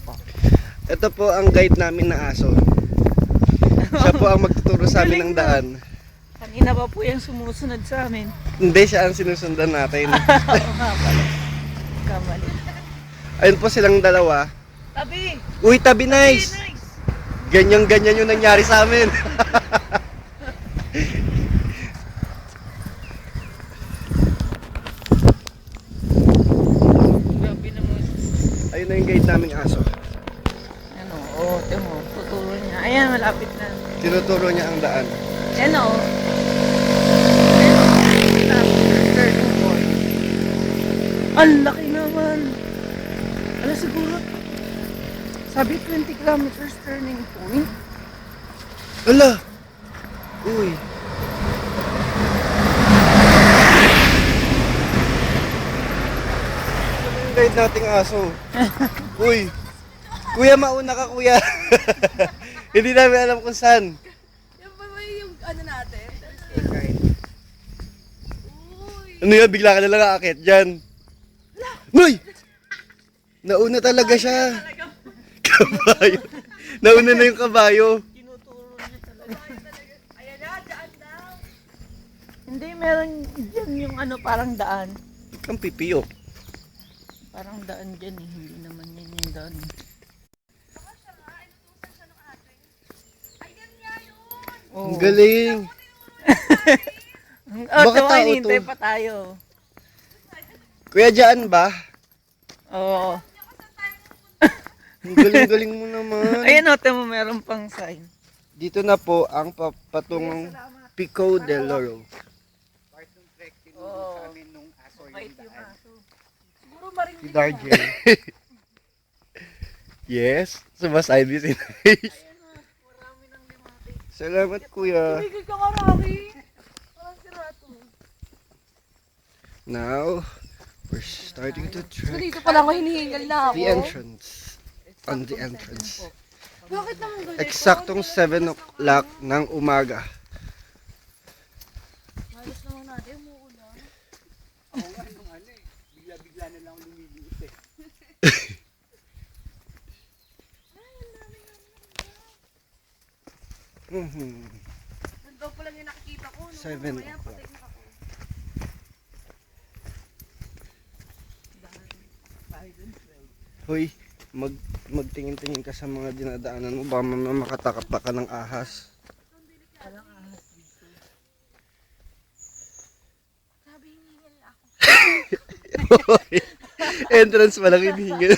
po. Ito po ang guide namin na aso. Siya po ang magtuturo sa amin ng daan. Kanina pa po yung sumusunod sa amin. Hindi siya ang sinusundan natin. Oo nga pala. Kamali. Ayun po silang dalawa. Tabi! Uy, tabi nice! Nice! Ganyan-ganyan yung nangyari sa amin. Grabe naman. Ayun na yung guide naming aso. Ano, oo, mo, tuturo niya. Ayan, malapit na. Tinuturo niya ang daan. Ayan o. Turning point. Ang laki naman. Ano siguro? Sabi 20 kilometers turning point. Ala! Uy! Ano yung guide nating aso? Uy! Kuya, mauna ka kuya! Hindi namin alam kung saan. Yan ba ba yung ano natin? Ano yan? Bigla ka na lang aakit dyan. Uy! Nauna talaga siya. Kabayo. Nauna na yung kabayo. Tinuturo niya talaga. Ayan na, daan daw. Hindi, meron dyan yung ano, parang daan. Ang pipiyo. Parang daan dyan eh. Hindi naman yan yung daan. Oh. Ang galing. Oh, Baka tao hinihintay to. pa tayo. Kuya, dyan ba? Oo. Ang galing-galing mo naman. Ayan o, mo meron pang sign. Dito na po ang patungong Pico del Loro. Oo. Mabait yung aso. Siguro maring Si Darjel. Yes, sumaside si Nice. Marami ng limati. Salamat kuya. tumigil ka nga, Rocky. Parang sirato. Now, we're starting to So track dito pala ako hinihingal na ako. the entrance. On the entrance. Bakit naman ganito? Eksaktong 7 o'clock ng umaga. Halos naman natin, umuulan. Mhm. Nandun pa lang yung nakikita ko. 7 Mamaya, o'clock. patay na ako. Hoy, magtingin-tingin ka sa mga dinadaanan mo. Baka mamaya makatakap ka ng ahas. Sabi, hinihingal na ako. Entrance pa lang hinihingal.